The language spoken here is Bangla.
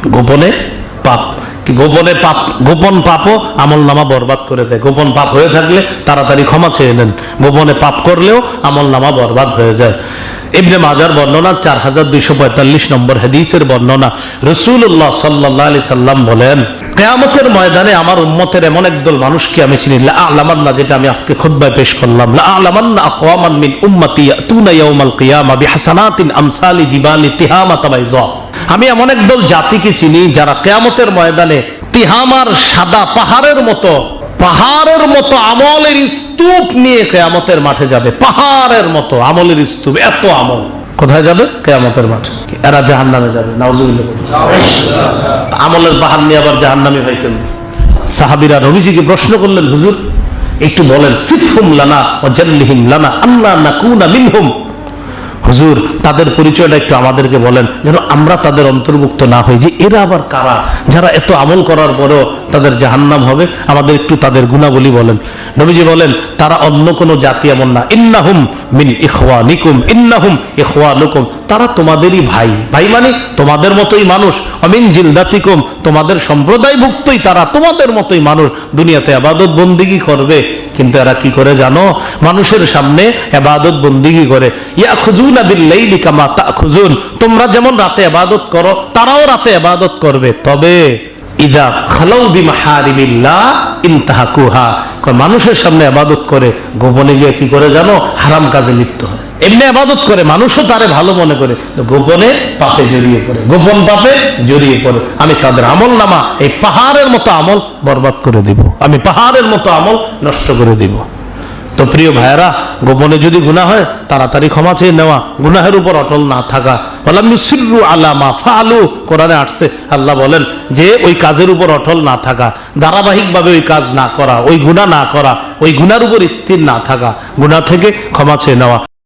গোপনে পাপ, গোপনে পাপ, গোপন পাপও আমল নামা বরবাদ করে দেয়। গোপন পাপ হয়ে থাকলে তাড়াতাড়ি ক্ষমা চেয়ে নেন, গোপনে পাপ করলেও আমল নামা বরবাদ হয়ে যায়। ইবনে মাজার বর্ণনা 4245 নম্বর হাদিসের বর্ণনা, রাসূলুল্লাহ সাল্লাল্লাহু আলাইহি সাল্লাম বলেন, কিয়ামতের ময়দানে আমার উম্মতের এমন একদল মানুষকে আমি চিনি, লা আ'লামান্না, যেটা আমি আজকে খুতবায় পেশ করলাম, লা আ'লামান্না আকওয়ামান মিন উম্মতি ইয়াতুনা ইয়াউমাল কিয়ামা বিহাসানাতিন আমসালি জিবালি তিহামা তাবাইযা। আমি এমন একদল জাতিকে চিনি যারা কিয়ামতের ময়দানে তিহামার সাদা পাহাড়ের মতো আমলের স্তূপ নিয়ে কিয়ামতের মাঠে যাবে। পাহাড়ের মতো আমলের স্তূপ, এত আমল। কোথায় যাবে? কিয়ামতের মাঠে। এরা জাহান্নামে যাবে, নাউজুবিল্লাহ। আমলের পাহাড় নিয়ে আবার জাহান্নামী হয় কেন? সাহাবীরা নবীজিকে প্রশ্ন করলেন, হুজুর একটু বলেন, সিফহুম লানা ওয়া জাল্লিহিম লানা আন্না নাকুনা মিনহুম। হুজুর তাদের পরিচয়টা একটু আমাদেরকে বলেন, যেন আমরা তাদের অন্তর্ভুক্ত না হই। যে এরা আবার কারা, যারা এত আমল করার পরেও তাদের জাহান্নাম হবে? আমাদের একটু তাদের গুণাবলী বলেন। নবীজি বলেন, তারা অন্য কোনো জাতি এমন না। ইন্নাহুম মিন ইখওয়ানিকুম, ইন্নাহুম ইখওয়ানুকুম, তারা তোমাদেরই ভাই। ভাই মানে তোমাদের মতোই মানুষ। অমিন জিলদাতিকুম, তোমাদের সম্প্রদায়ভুক্তই তারা, তোমাদের মতোই মানুষ। দুনিয়াতে ইবাদত বন্দিগি করবে, কিন্তু এরা কি করে জানো? মানুষের সামনে ইবাদত বন্দিগি করে। ইয়াখুজুনা বিল-লাইলি কামা তাখুজুন, তোমরা যেমন রাতে ইবাদত করো তারাও রাতে ইবাদত করবে। তবে ইদা খালাউ বিমাহারিমিল্লাহ ইনতাহাকুহা, মানুষের সামনে ইবাদত করে, গোপনে গিয়ে কি করে জানো? হারাম কাজে লিপ্ত হয়। এমনি ইবাদত করে, মানুষও তারে ভালো মনে করে, গোপনে পাপে জড়িয়ে পড়ে, গোপন পাপে জড়িয়ে পড়ে। আমি তাদের আমল নামা এই পাহাড়ের মতো আমল বরবাদ করে দিব, আমি পাহাড়ের মতো আমল নষ্ট করে দিব। তো প্রিয় ভাইয়েরা, গোপনে যদি গুনাহ হয় তাড়াতাড়ি ক্ষমা চেয়ে নেওয়া, গুনাহের উপর অটল না থাকা। ওয়ালাম ইউসিররু আলা মা ফাআলু, কোরআনে আসছে, আল্লাহ বলেন যে ওই কাজের উপর অটল না থাকা, ধারাবাহিকভাবে ওই কাজ না করা, ওই গুনাহ না করা, ওই গুনার উপর স্থির না থাকা, গুনাহ থেকে ক্ষমা চেয়ে নেওয়া।